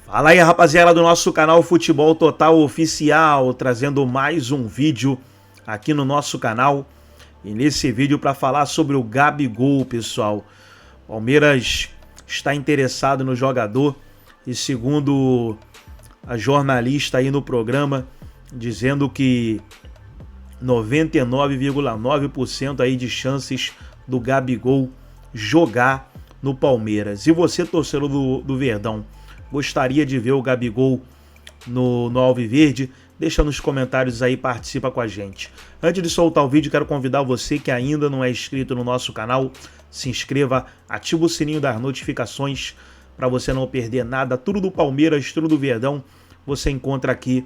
Fala aí, rapaziada do nosso canal Futebol Total Oficial, trazendo mais um vídeo aqui no nosso canal. E nesse vídeo para falar sobre o Gabigol, pessoal. Palmeiras está interessado no jogador e segundo a jornalista aí no programa, dizendo que 99,9% aí de chances do Gabigol jogar no Palmeiras. E você, torcedor do Verdão, gostaria de ver o Gabigol no Alviverde? Deixa nos comentários aí, participa com a gente. Antes de soltar o vídeo, quero convidar você que ainda não é inscrito no nosso canal, se inscreva, ativa o sininho das notificações para você não perder nada. Tudo do Palmeiras, tudo do Verdão, você encontra aqui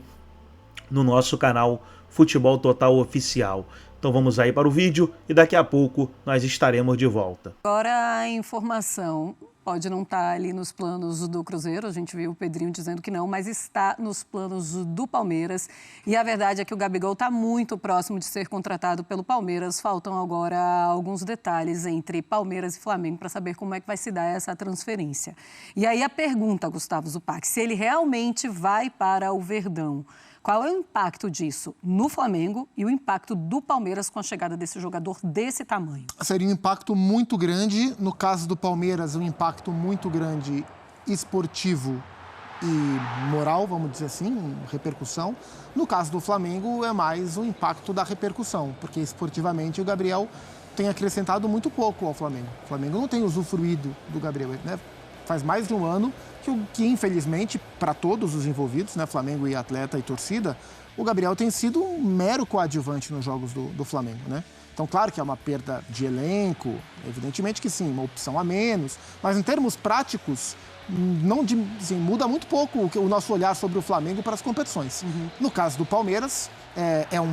no nosso canal Futebol Total Oficial. Então vamos aí para o vídeo e daqui a pouco nós estaremos de volta. Agora a informação pode não estar ali nos planos do Cruzeiro, a gente viu o Pedrinho dizendo que não, mas está nos planos do Palmeiras. E a verdade é que o Gabigol está muito próximo de ser contratado pelo Palmeiras. Faltam agora alguns detalhes entre Palmeiras e Flamengo para saber como é que vai se dar essa transferência. E aí a pergunta, Gustavo Zupac, se ele realmente vai para o Verdão, qual é o impacto disso no Flamengo e o impacto do Palmeiras com a chegada desse jogador desse tamanho? Seria um impacto muito grande. No caso do Palmeiras, um impacto muito grande esportivo e moral, vamos dizer assim, repercussão. No caso do Flamengo, é mais o impacto da repercussão, porque esportivamente o Gabriel tem acrescentado muito pouco ao Flamengo. O Flamengo não tem usufruído do Gabriel, né? Faz mais de um ano que infelizmente, para todos os envolvidos, né, Flamengo e atleta e torcida, o Gabriel tem sido um mero coadjuvante nos jogos do Flamengo, né? Então, claro que é uma perda de elenco, evidentemente que sim, uma opção a menos, mas em termos práticos, não, assim, muda muito pouco o nosso olhar sobre o Flamengo para as competições. No caso do Palmeiras, é um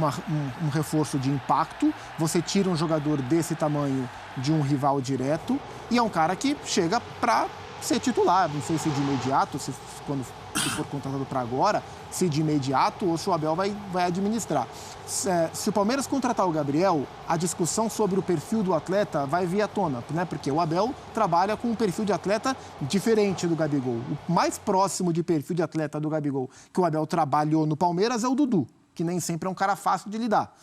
reforço de impacto, você tira um jogador desse tamanho de um rival direto e é um cara que chega para ser titular, não sei se de imediato, se for contratado para agora, se de imediato ou se o Abel vai administrar. Se o Palmeiras contratar o Gabriel, a discussão sobre o perfil do atleta vai vir à tona, né? Porque o Abel trabalha com um perfil de atleta diferente do Gabigol. O mais próximo de perfil de atleta do Gabigol que o Abel trabalhou no Palmeiras é o Dudu, que nem sempre é um cara fácil de lidar.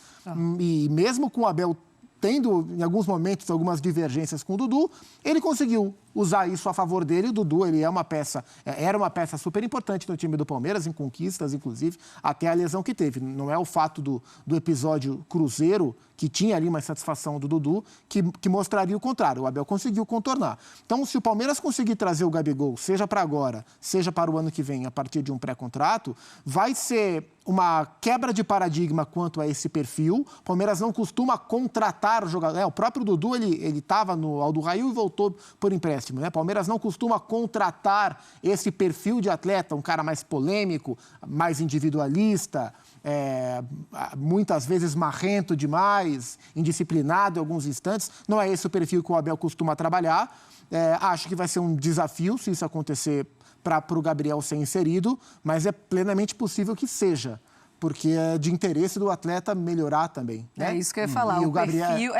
E mesmo com o Abel tendo, em alguns momentos, algumas divergências com o Dudu, ele conseguiu usar isso a favor dele. O Dudu, ele era uma peça super importante no time do Palmeiras, em conquistas, inclusive, até a lesão que teve. Não é o fato do episódio Cruzeiro, que tinha ali uma insatisfação do Dudu, que mostraria o contrário. O Abel conseguiu contornar. Então, se o Palmeiras conseguir trazer o Gabigol, seja para agora, seja para o ano que vem, a partir de um pré-contrato, vai ser uma quebra de paradigma quanto a esse perfil. O Palmeiras não costuma contratar o jogador. O próprio Dudu, ele estava no Aldo Rail e voltou por empréstimo, né? O Palmeiras não costuma contratar esse perfil de atleta, um cara mais polêmico, mais individualista, muitas vezes marrento demais, indisciplinado em alguns instantes. Não é esse o perfil que o Abel costuma trabalhar. Acho que vai ser um desafio se isso acontecer para o Gabriel ser inserido, mas é plenamente possível que seja, porque é de interesse do atleta melhorar também, né? É isso que eu ia falar. E o Gabriel... perfil,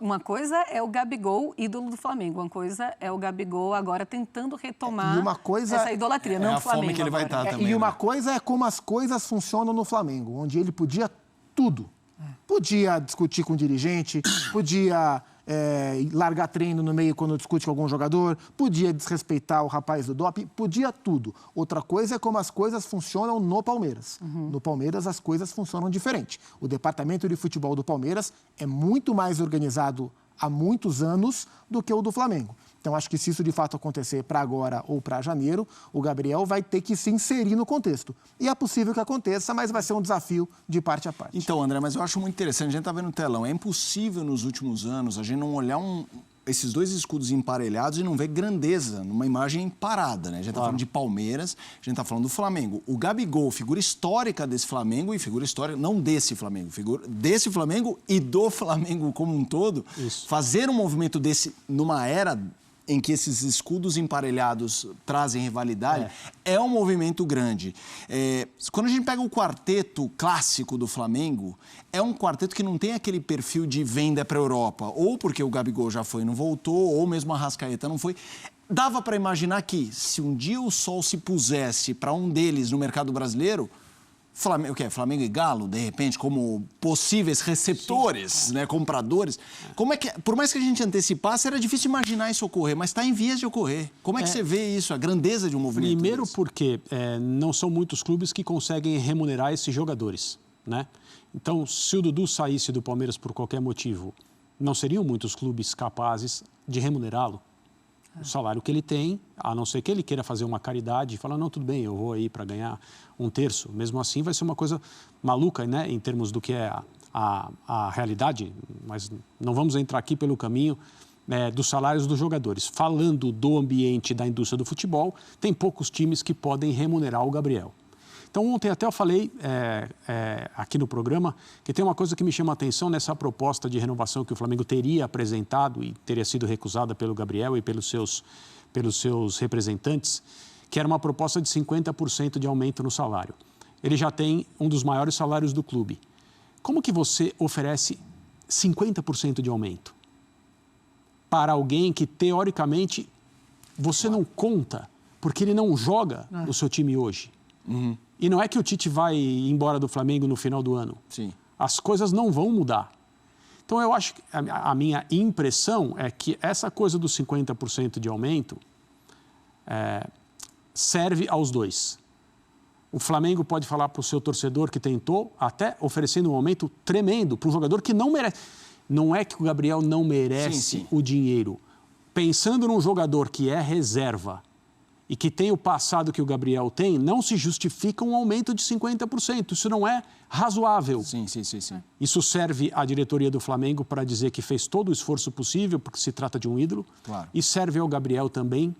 uma coisa é o Gabigol, ídolo do Flamengo. Uma coisa é o Gabigol agora tentando retomar essa idolatria, não do Flamengo. Fome que ele vai estar também, e uma coisa é como as coisas funcionam no Flamengo, onde ele podia tudo. Podia discutir com o dirigente, podia largar treino no meio quando discute com algum jogador, podia desrespeitar o rapaz do doping, podia tudo. Outra coisa é como as coisas funcionam no Palmeiras. No Palmeiras as coisas funcionam diferente. O departamento de futebol do Palmeiras é muito mais organizado há muitos anos do que o do Flamengo. Então, acho que se isso de fato acontecer para agora ou para janeiro, o Gabriel vai ter que se inserir no contexto. E é possível que aconteça, mas vai ser um desafio de parte a parte. Então, André, mas eu acho muito interessante, a gente está vendo no telão, é impossível nos últimos anos a gente não olhar esses dois escudos emparelhados e não ver grandeza numa imagem parada, né? A gente está falando de Palmeiras, a gente está falando do Flamengo. O Gabigol, figura histórica desse Flamengo e figura histórica, não desse Flamengo, figura desse Flamengo e do Flamengo como um todo. Isso. Fazer um movimento desse numa era em que esses escudos emparelhados trazem rivalidade, é um movimento grande. Quando a gente pega o quarteto clássico do Flamengo, é um quarteto que não tem aquele perfil de venda para a Europa, ou porque o Gabigol já foi e não voltou, ou mesmo a Arrascaeta não foi. dava para imaginar que, se um dia o sol se pusesse para um deles no mercado brasileiro, Flamengo e Galo, de repente, como possíveis receptores, né, compradores. Como é que, por mais que a gente antecipasse, era difícil imaginar isso ocorrer, mas está em vias de ocorrer. Como é que você vê isso, a grandeza de um movimento Primeiro desse? porque não são muitos clubes que conseguem remunerar esses jogadores, né? Então, se o Dudu saísse do Palmeiras por qualquer motivo, não seriam muitos clubes capazes de remunerá-lo. O salário que ele tem, a não ser que ele queira fazer uma caridade e falar, não, tudo bem, eu vou aí para ganhar 1/3. Mesmo assim, vai ser uma coisa maluca, né, em termos do que é a realidade, mas não vamos entrar aqui pelo caminho dos salários dos jogadores. Falando do ambiente da indústria do futebol, tem poucos times que podem remunerar o Gabriel. Então, ontem até eu falei aqui no programa que tem uma coisa que me chama a atenção nessa proposta de renovação que o Flamengo teria apresentado e teria sido recusada pelo Gabriel e pelos seus representantes, que era uma proposta de 50% de aumento no salário. Ele já tem um dos maiores salários do clube. Como que você oferece 50% de aumento para alguém que, teoricamente, você não conta, porque ele não joga no seu time hoje? Uhum. E não é que o Tite vai embora do Flamengo no final do ano. Sim. As coisas não vão mudar. Então, eu acho que a minha impressão é que essa coisa dos 50% de aumento serve aos dois. O Flamengo pode falar para o seu torcedor que tentou, até oferecendo um aumento tremendo para um jogador que não merece. Não é que o Gabriel não merece o dinheiro. Pensando num jogador que é reserva e que tem o passado que o Gabriel tem, não se justifica um aumento de 50%. Isso não é razoável. Sim. Isso serve à diretoria do Flamengo para dizer que fez todo o esforço possível, porque se trata de um ídolo. Claro. E serve ao Gabriel também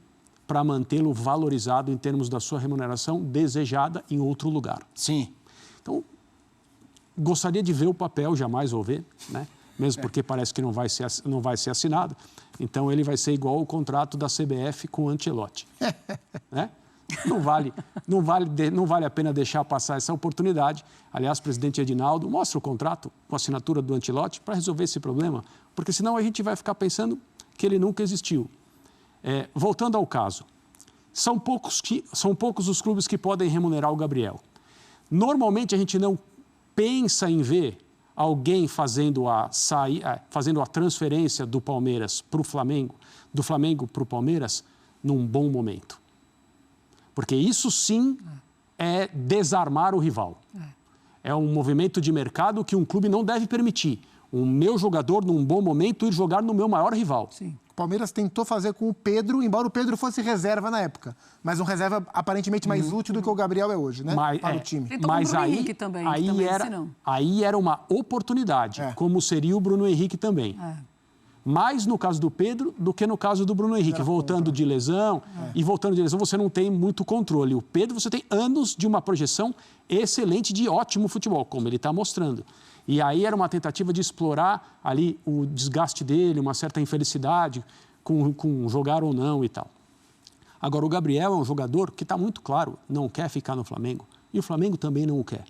para mantê-lo valorizado em termos da sua remuneração desejada em outro lugar. Sim. Então, gostaria de ver o papel, jamais vou ver, né? Mesmo porque parece que não vai ser assinado. Então, ele vai ser igual o contrato da CBF com o Ancelotti. Né? Não vale a pena deixar passar essa oportunidade. Aliás, presidente Edinaldo, mostra o contrato com a assinatura do Ancelotti para resolver esse problema, porque senão a gente vai ficar pensando que ele nunca existiu. Voltando ao caso, são poucos os clubes que podem remunerar o Gabriel. Normalmente, a gente não pensa em ver alguém fazendo a transferência do Palmeiras para o Flamengo, do Flamengo para o Palmeiras, num bom momento. Porque isso sim é desarmar o rival. É um movimento de mercado que um clube não deve permitir. O meu jogador, num bom momento, ir jogar no meu maior rival. Sim. O Palmeiras tentou fazer com o Pedro, embora o Pedro fosse reserva na época. Mas um reserva aparentemente mais útil do que o Gabriel é hoje, né? Para o time. Tentou com o Bruno Henrique também, aí era uma oportunidade, como seria o Bruno Henrique também. Mais no caso do Pedro do que no caso do Bruno Henrique. Voltando de lesão, você não tem muito controle. O Pedro, você tem anos de uma projeção excelente de ótimo futebol, como ele está mostrando. E aí era uma tentativa de explorar ali o desgaste dele, uma certa infelicidade com jogar ou não e tal. Agora, o Gabriel é um jogador que está muito claro, não quer ficar no Flamengo. E o Flamengo também não o quer.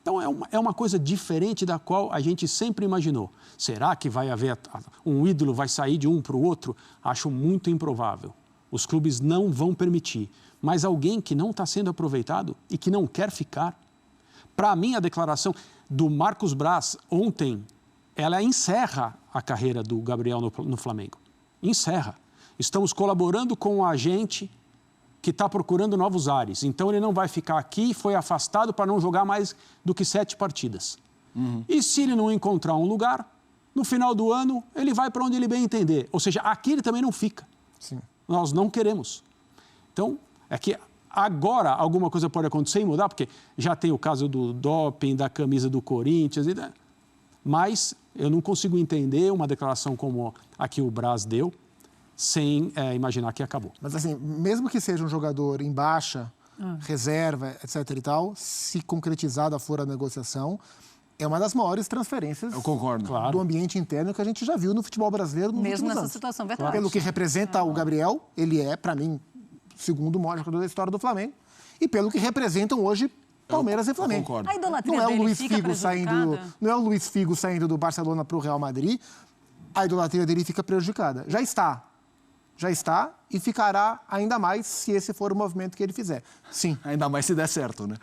Então, é uma coisa diferente da qual a gente sempre imaginou. Será que vai haver um ídolo vai sair de um para o outro? Acho muito improvável. Os clubes não vão permitir. Mas alguém que não está sendo aproveitado e que não quer ficar. Para mim, a declaração do Marcos Braz ontem, ela encerra a carreira do Gabriel no Flamengo. Encerra. Estamos colaborando com o agente que está procurando novos ares. Então, ele não vai ficar aqui, foi afastado para não jogar mais do que 7 partidas. E se ele não encontrar um lugar, no final do ano, ele vai para onde ele bem entender. Ou seja, aqui ele também não fica. Sim. Nós não queremos. Então, é que agora alguma coisa pode acontecer e mudar, porque já tem o caso do doping, da camisa do Corinthians, mas eu não consigo entender uma declaração como a que o Braz deu, sem imaginar que acabou. Mas assim, mesmo que seja um jogador em baixa, reserva, etc e tal, se concretizada for a negociação, é uma das maiores transferências do ambiente interno que a gente já viu no futebol brasileiro nos últimos anos. Mesmo nessa situação, verdade. Pelo que representa o Gabriel, ele é, para mim, o segundo maior jogador da história do Flamengo, e pelo que representam hoje Palmeiras e Flamengo. A idolatria não é o dele Luiz fica Figo não é o Luiz Figo saindo do Barcelona para o Real Madrid, a idolatria dele fica prejudicada. Já está. Já está e ficará ainda mais se esse for o movimento que ele fizer. Sim. Ainda mais se der certo, né?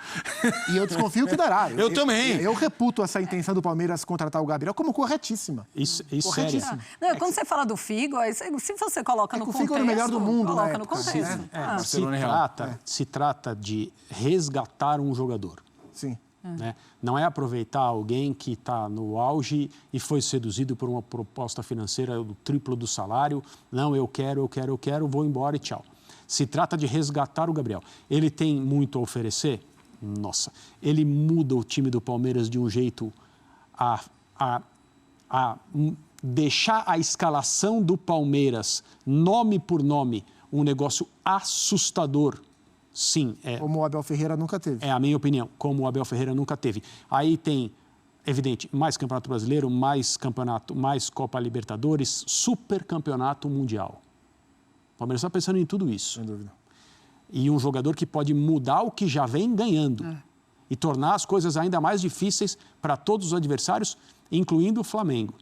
E eu desconfio que dará. Eu também. Eu reputo essa intenção do Palmeiras contratar o Gabriel como corretíssima. Isso Corretíssima. Não, quando você fala do Figo, aí se você coloca no o contexto... Figo era o melhor do mundo na coloca no época, contexto. Se trata de resgatar um jogador. Sim. Né? Não é aproveitar alguém que está no auge e foi seduzido por uma proposta financeira do triplo do salário. Não, eu quero, vou embora e tchau. Se trata de resgatar o Gabriel. Ele tem muito a oferecer? Nossa, ele muda o time do Palmeiras de um jeito a deixar a escalação do Palmeiras, nome por nome, um negócio assustador. Sim, como o Abel Ferreira nunca teve. É a minha opinião, como o Abel Ferreira nunca teve. Aí tem, evidente, mais Campeonato Brasileiro, mais campeonato, mais Copa Libertadores, super campeonato mundial. O Palmeiras está pensando em tudo isso. Sem dúvida. E um jogador que pode mudar o que já vem ganhando e tornar as coisas ainda mais difíceis para todos os adversários, incluindo o Flamengo.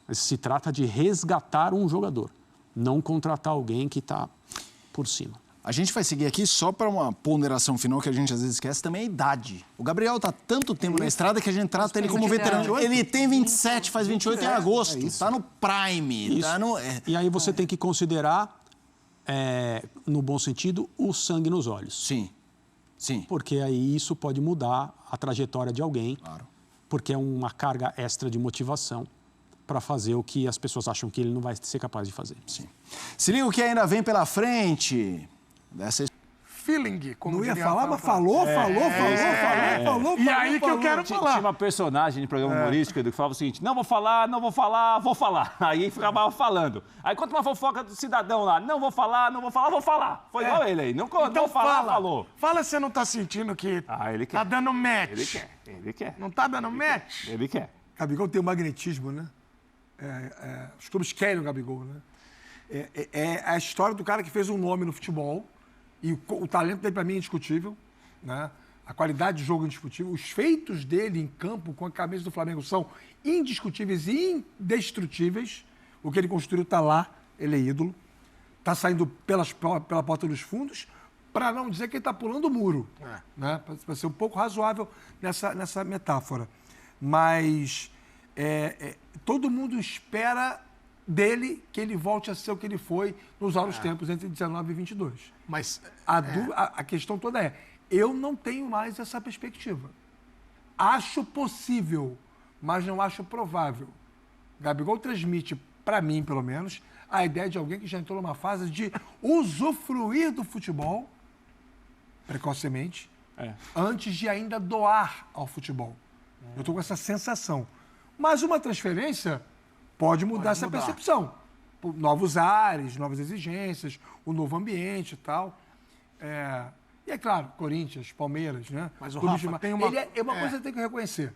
Mas se trata de resgatar um jogador, não contratar alguém que está por cima. A gente vai seguir aqui só para uma ponderação final que a gente às vezes esquece, também a idade. O Gabriel está tanto tempo na estrada que a gente trata ele como veterano. Ele tem 27, faz 28 em agosto. Está no prime. Tá no... E aí você tem que considerar, no bom sentido, o sangue nos olhos. Sim, sim. Porque aí isso pode mudar a trajetória de alguém. Claro. Porque é uma carga extra de motivação para fazer o que as pessoas acham que ele não vai ser capaz de fazer. Sim. Se liga o que ainda vem pela frente. Dessa... Feeling, como não ia falar, mas falou. E aí que eu quero falar. Tinha uma personagem de programa humorístico que falava o seguinte: não vou falar. Aí ficava falando. Aí conta uma fofoca do cidadão lá: não vou falar. Foi igual ele aí. Não falou. Fala se você não tá sentindo que ele quer. Tá dando match. Ele quer. Não tá dando match? Ele quer. Gabigol tem um magnetismo, né? Os clubes querem o Gabigol, né? É a história do cara que fez um nome no futebol. E o talento dele, para mim, é indiscutível, né? A qualidade de jogo é indiscutível. Os feitos dele em campo com a camisa do Flamengo são indiscutíveis e indestrutíveis. O que ele construiu está lá, ele é ídolo. Está saindo pela porta dos fundos, para não dizer que ele está pulando o muro. Né? Para ser um pouco razoável nessa metáfora. Mas todo mundo espera dele que ele volte a ser o que ele foi nos áureos tempos entre 19 e 22. Mas a questão toda eu não tenho mais essa perspectiva. Acho possível, mas não acho provável. Gabigol transmite, para mim pelo menos, a ideia de alguém que já entrou numa fase de usufruir do futebol precocemente, antes de ainda doar ao futebol. Eu estou com essa sensação. Mas uma transferência pode mudar essa percepção. Novos ares, novas exigências, o novo ambiente e tal. E é claro, Corinthians, Palmeiras, né? Mas o Rafa tem uma... Uma coisa que eu tenho que reconhecer.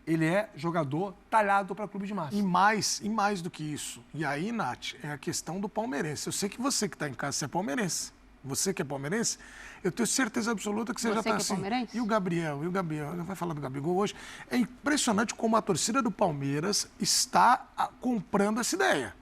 Ele é jogador talhado para clube de massa. E mais do que isso. E aí, Nath, é a questão do palmeirense. Eu sei que você que está em casa, você é palmeirense. Você que é palmeirense, eu tenho certeza absoluta que você já está assim. Palmeirense? E o Gabriel? Vai falar do Gabigol hoje. É impressionante como a torcida do Palmeiras está comprando essa ideia.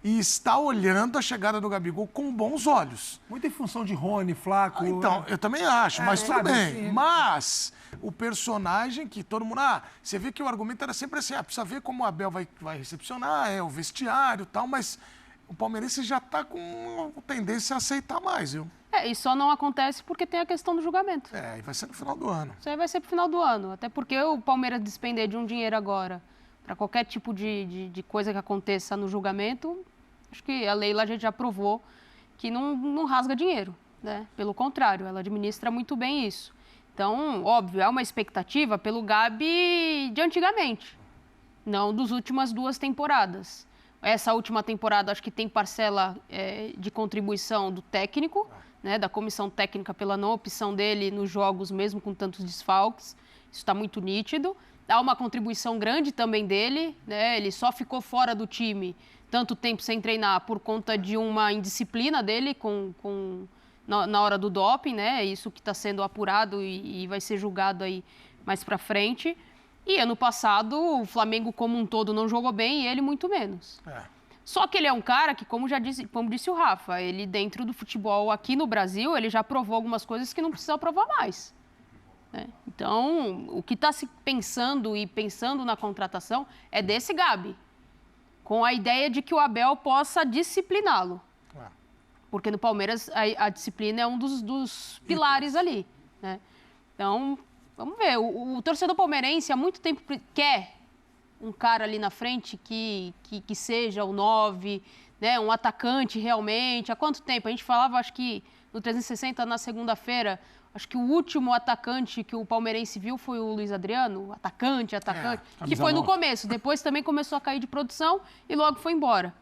E está olhando a chegada do Gabigol com bons olhos. Muito em função de Rony, Flaco... Então, eu também acho, mas tudo bem. Assim, mas o personagem que todo mundo... você vê que o argumento era sempre assim, precisa ver como o Abel vai recepcionar, o vestiário e tal, mas o palmeirense já está com tendência a aceitar mais, viu? E só não acontece porque tem a questão do julgamento. E vai ser no final do ano. Isso aí vai ser pro final do ano. Até porque o Palmeiras despender de um dinheiro agora para qualquer tipo de coisa que aconteça no julgamento, acho que a Leila a gente já provou que não rasga dinheiro, né? Pelo contrário, ela administra muito bem isso. Então, óbvio, é uma expectativa pelo Gabi de antigamente, não das últimas 2 temporadas. Essa última temporada acho que tem parcela de contribuição do técnico, né, da comissão técnica pela não opção dele nos jogos, mesmo com tantos desfalques. Isso está muito nítido. Há uma contribuição grande também dele, né? Ele só ficou fora do time tanto tempo sem treinar por conta de uma indisciplina dele na hora do doping, né? Isso que está sendo apurado e vai ser julgado aí mais para frente. E ano passado o Flamengo como um todo não jogou bem e ele muito menos. Só que ele é um cara que, como disse o Rafa, ele dentro do futebol aqui no Brasil, ele já provou algumas coisas que não precisa provar mais. Né? Então, o que está se pensando na contratação é desse Gabi, com a ideia de que o Abel possa discipliná-lo. Porque no Palmeiras a disciplina é um dos pilares ali. Né? Então, vamos ver. O torcedor palmeirense há muito tempo quer um cara ali na frente que seja o 9, né? Um atacante realmente. Há quanto tempo? A gente falava, acho que no 360, na segunda-feira, acho que o último atacante que o palmeirense viu foi o Luiz Adriano, atacante, que foi no começo. Depois também começou a cair de produção e logo foi embora.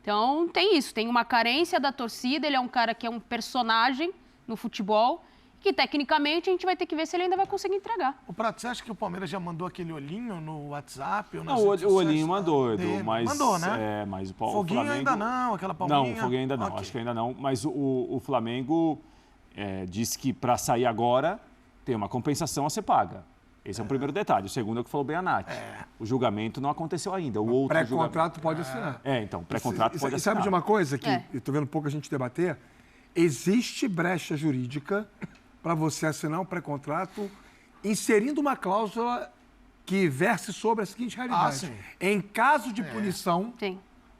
Então, tem isso. Tem uma carência da torcida. Ele é um cara que é um personagem no futebol, que tecnicamente a gente vai ter que ver se ele ainda vai conseguir entregar. O Prato, você acha que o Palmeiras já mandou aquele olhinho no WhatsApp? Ou nas não, o olhinho mandou, Edu, mas... Mandou, né? Mas o Foguinho Flamengo... ainda não, aquela palminha... Não, Foguinho ainda não, okay. Acho que ainda não. Mas o Flamengo disse que para sair agora tem uma compensação a ser paga. Esse é o primeiro detalhe. O segundo é o que falou bem a Nath. O julgamento não aconteceu ainda. O outro pré-contrato pode assinar. Então, pré-contrato pode assinar. Sabe de uma coisa que eu estou vendo pouca gente debater? Existe brecha jurídica para você assinar um pré-contrato inserindo uma cláusula que verse sobre a seguinte realidade. Em caso de punição,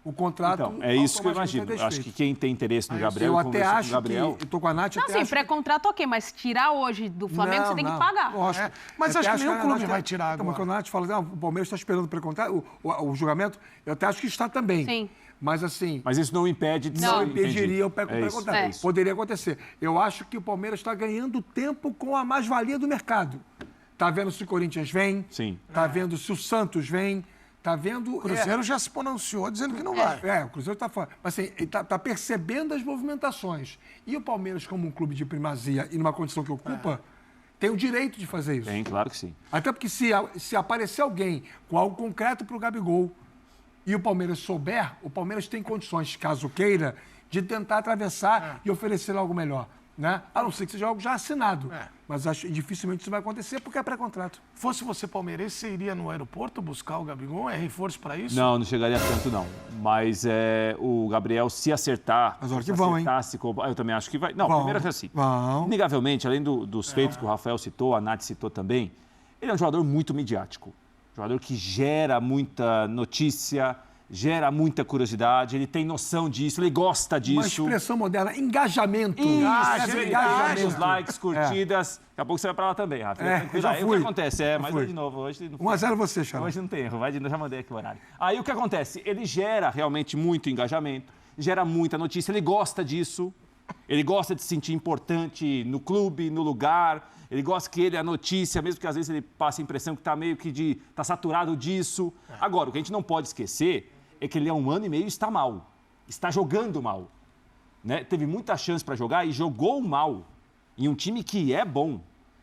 o contrato... Então, é isso que eu imagino. Acho que quem tem interesse no Gabriel... Eu até acho que... Eu estou com a Nath... Não, sim, pré-contrato ok, mas tirar hoje do Flamengo você tem que pagar. Lógico. Mas acho que nenhum clube vai tirar agora. Quando a Nath fala, o Palmeiras está esperando o pré-contrato, o julgamento, eu até acho que está também. Sim. Mas assim... Mas isso não impede de... Não impediria o pré-contrato. Poderia acontecer. Eu acho que o Palmeiras está ganhando tempo com a mais-valia do mercado. Está vendo se o Corinthians vem. Sim. Está vendo se o Santos vem. Está vendo... O Cruzeiro já se pronunciou dizendo que não vai. O Cruzeiro está falando. Mas assim, ele está percebendo as movimentações. E o Palmeiras, como um clube de primazia e numa condição que ocupa, tem o direito de fazer isso. Tem, claro que sim. Até porque se aparecer alguém com algo concreto para o Gabigol e o Palmeiras souber, o Palmeiras tem condições, caso queira, de tentar atravessar e oferecer algo melhor. Né? A não ser que seja algo já assinado. Mas acho que dificilmente isso vai acontecer porque é pré-contrato. Fosse você palmeirense, você iria no aeroporto buscar o Gabigol? É reforço para isso? Não chegaria tanto, não. Mas o Gabriel, se acertar... Mas olha que vão, hein? Eu também acho que vai. Não, primeiro é assim. Inegavelmente, além dos feitos que o Rafael citou, a Nath citou também, ele é um jogador muito midiático. Jogador que gera muita notícia, gera muita curiosidade, ele tem noção disso, ele gosta disso. Uma expressão moderna, engajamento. Engajamento. Likes, curtidas. Daqui a pouco você vai pra lá também, Rafa. Já o que acontece? Mas de novo, hoje não 1-0 você, Charles. Hoje não tem erro, já mandei aqui o horário. Aí o que acontece? Ele gera realmente muito engajamento, gera muita notícia, ele gosta disso, ele gosta de se sentir importante no clube, no lugar, ele gosta que a notícia, mesmo que às vezes ele passe a impressão que está meio que está saturado disso. Agora, o que a gente não pode esquecer é que ele há 1 ano e meio está mal, está jogando mal. Né? Teve muita chance para jogar e jogou mal em um time que é bom.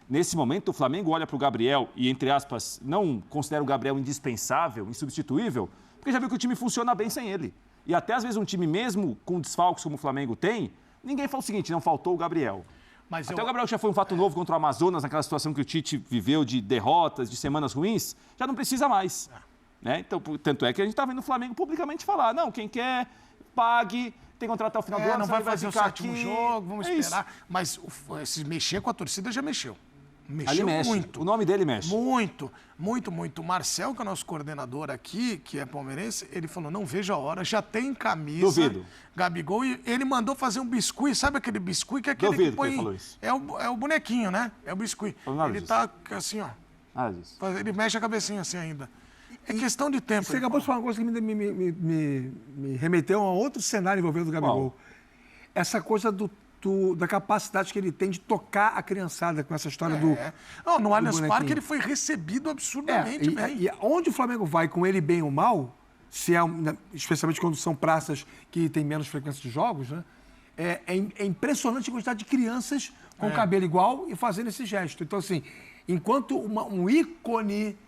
Nesse momento, o Flamengo olha para o Gabriel e, entre aspas, não considera o Gabriel indispensável, insubstituível, porque já viu que o time funciona bem sem ele. E até às vezes um time mesmo com desfalques como o Flamengo tem, ninguém fala o seguinte, não faltou o Gabriel. Mas até o Gabriel já foi um fato novo contra o Amazonas, naquela situação que o Tite viveu de derrotas, de semanas ruins, já não precisa mais. Né? Então, tanto é que a gente está vendo o Flamengo publicamente falar, não, quem quer, pague, tem contrato até o final do ano, não vai fazer o 7º jogo, vamos esperar. Isso. Mas se mexer com a torcida, já mexeu. Ali mexe. Muito. O nome dele mexe. Muito. O Marcel, que é o nosso coordenador aqui, que é palmeirense, ele falou, não vejo a hora, já tem camisa. Duvido. Gabigol, e ele mandou fazer um biscuit, sabe aquele biscuit que é aquele Duvido que põe... Que ele falou isso. É o bonequinho, né? É o biscuit. Ele tá assim, ó. Ele mexe a cabecinha assim ainda. É questão de tempo. Você acabou de falar uma coisa que me remeteu a outro cenário envolvendo o Gabigol. Essa coisa da capacidade que ele tem de tocar a criançada com essa história do... No Allianz Parque ele foi recebido absurdamente bem. E onde o Flamengo vai com ele bem ou mal, especialmente quando são praças que têm menos frequência de jogos, né? É impressionante a quantidade de crianças com cabelo igual e fazendo esse gesto. Então, assim, enquanto um ícone,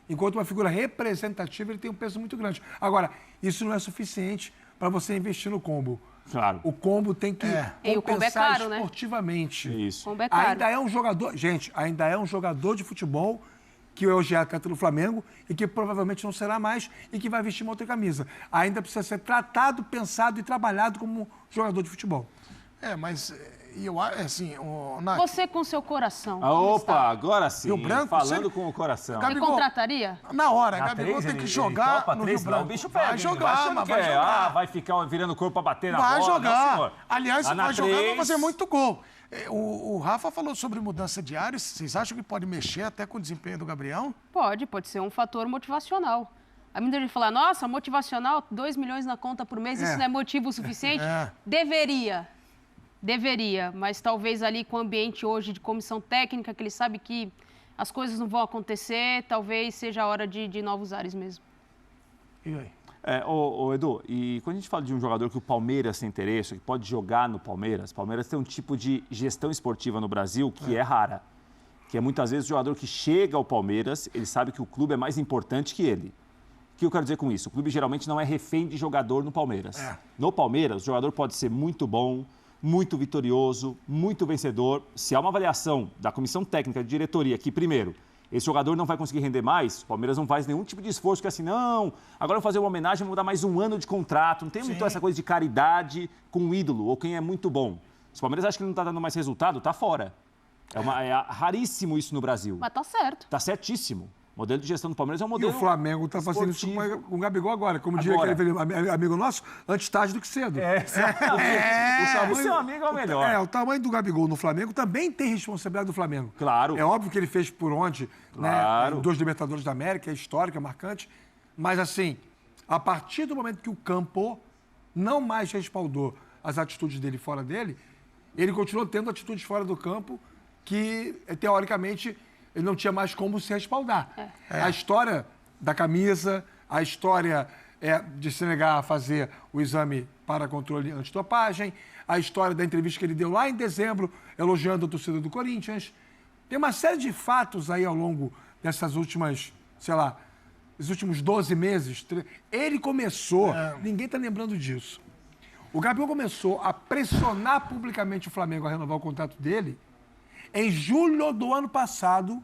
enquanto uma figura representativa, ele tem um peso muito grande. Agora, isso não é suficiente para você investir no combo. Claro. O combo tem que compensar esportivamente. Isso. O combo é caro. Ainda é um jogador... Gente, ainda é um jogador de futebol que hoje é atleta do Flamengo e que provavelmente não será mais e que vai vestir uma outra camisa. Ainda precisa ser tratado, pensado e trabalhado como jogador de futebol. Mas eu assim, Nath, Você com seu coração. Opa, agora sim. Rio Branco, falando com o coração. Você contrataria? Na hora, Na Gabigol 3, tem que ele jogar topa no 3, Rio Branco. o bicho pega. Vai jogar, achando mas que vai jogar. vai ficar virando o corpo pra bater na Vai bola. jogar. Não, senhor. Aliás, Lá se na vai jogar, vai 3, fazer muito gol. O Rafa falou sobre mudança de áreas. Vocês acham que pode mexer até com o desempenho do Gabriel? Pode ser um fator motivacional. A muita gente fala, nossa, motivacional, 2 milhões na conta por mês, isso não é motivo suficiente? Deveria, mas talvez ali com o ambiente hoje de comissão técnica, que ele sabe que as coisas não vão acontecer, talvez seja a hora de novos ares mesmo. E aí? Edu, e quando a gente fala de um jogador que o Palmeiras tem interesse, que pode jogar no Palmeiras, o Palmeiras tem um tipo de gestão esportiva no Brasil que é rara. Que é muitas vezes o jogador que chega ao Palmeiras, ele sabe que o clube é mais importante que ele. O que eu quero dizer com isso? O clube geralmente não é refém de jogador no Palmeiras. No Palmeiras, o jogador pode ser muito bom, muito vitorioso, muito vencedor. Se há uma avaliação da comissão técnica de diretoria que, primeiro, esse jogador não vai conseguir render mais, o Palmeiras não faz nenhum tipo de esforço, que assim, não, agora eu vou fazer uma homenagem, vou dar mais 1 ano de contrato. Não tem muito essa coisa de caridade com o ídolo ou quem é muito bom. Se o Palmeiras acha que não está dando mais resultado, está fora. É raríssimo isso no Brasil. Mas tá certo. Tá certíssimo. O modelo de gestão do Palmeiras é um modelo. E o Flamengo está fazendo isso com o Gabigol agora. Como diria aquele amigo nosso, antes tarde do que cedo. O seu amigo é o melhor. O tamanho do Gabigol no Flamengo também tem responsabilidade do Flamengo. Claro. É óbvio que ele fez por onde, claro, né? 2 Libertadores da América, é histórico, é marcante. Mas, assim, a partir do momento que o campo não mais respaldou as atitudes dele fora dele, ele continuou tendo atitudes fora do campo que, teoricamente, ele não tinha mais como se respaldar. A história da camisa, a história de se negar a fazer o exame para controle antidopagem, a história da entrevista que ele deu lá em dezembro, elogiando a torcida do Corinthians. Tem uma série de fatos aí ao longo dessas últimas, os últimos 12 meses. Ele começou, ninguém está lembrando disso. O Gabigol começou a pressionar publicamente o Flamengo a renovar o contrato dele em julho do ano passado,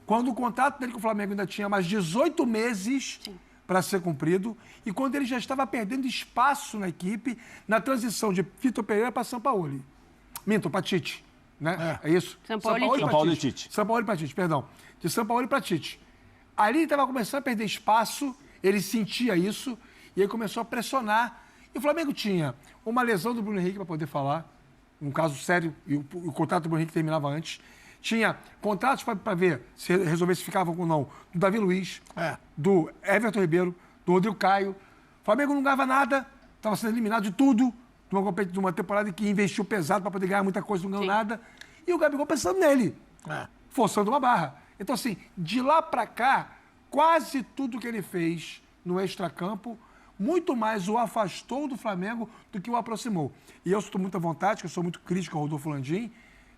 quando o contrato dele com o Flamengo ainda tinha mais 18 meses para ser cumprido e quando ele já estava perdendo espaço na equipe na transição de Vitor Pereira para Sampaoli. Para Tite, né? É isso? Sampaoli e Tite. Sampaoli para Tite, perdão. De Sampaoli para Tite. Ali ele estava começando a perder espaço, ele sentia isso e aí começou a pressionar. E o Flamengo tinha uma lesão do Bruno Henrique para poder falar, um caso sério, e o contrato do Bruno Henrique terminava antes. Tinha contratos para ver se resolver se ficavam ou não do Davi Luiz, do Everton Ribeiro, do Rodrigo Caio. O Flamengo não ganhava nada, estava sendo eliminado de tudo, de uma temporada em que investiu pesado para poder ganhar muita coisa, não ganhou nada. E o Gabigol pensando nele, forçando uma barra. Então, assim, de lá para cá, quase tudo que ele fez no extracampo muito mais o afastou do Flamengo do que o aproximou. E eu estou muito à vontade, que eu sou muito crítico ao Rodolfo Landim,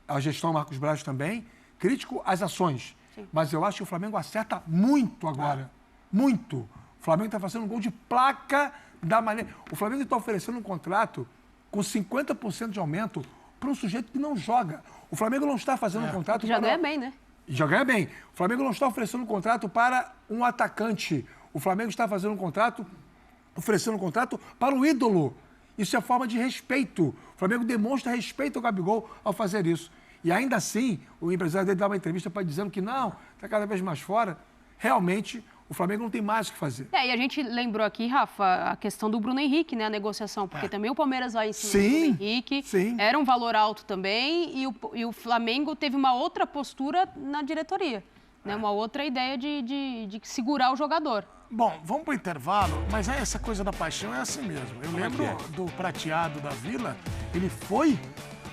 a gestão Marcos Braz também, crítico às ações. Mas eu acho que o Flamengo acerta muito agora. Muito. O Flamengo está fazendo um gol de placa da maneira... O Flamengo está oferecendo um contrato com 50% de aumento para um sujeito que não joga. O Flamengo não está fazendo um contrato Já ganha bem, né? Já ganha bem. O Flamengo não está oferecendo um contrato para um atacante. O Flamengo está fazendo um contrato, oferecendo um contrato para um ídolo. Isso é forma de respeito. O Flamengo demonstra respeito ao Gabigol ao fazer isso. E ainda assim, o empresário dele dá uma entrevista para dizendo que não, está cada vez mais fora. Realmente, o Flamengo não tem mais o que fazer. E a gente lembrou aqui, Rafa, a questão do Bruno Henrique, né? A negociação, porque também o Palmeiras vai em cima do Bruno Henrique. Era um valor alto também e o Flamengo teve uma outra postura na diretoria. Né? Uma outra ideia de segurar o jogador. Bom, vamos para o intervalo, mas essa coisa da paixão é assim mesmo. Eu lembro do Prateado da Vila, ele foi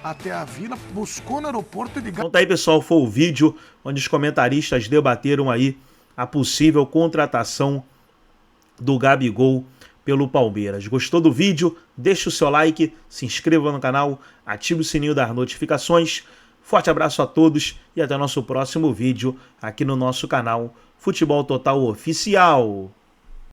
até a Vila, buscou no aeroporto e Então tá aí, pessoal, foi o vídeo onde os comentaristas debateram aí a possível contratação do Gabigol pelo Palmeiras. Gostou do vídeo? Deixa o seu like, se inscreva no canal, ative o sininho das notificações. Forte abraço a todos e até o nosso próximo vídeo aqui no nosso canal Futebol Total Oficial.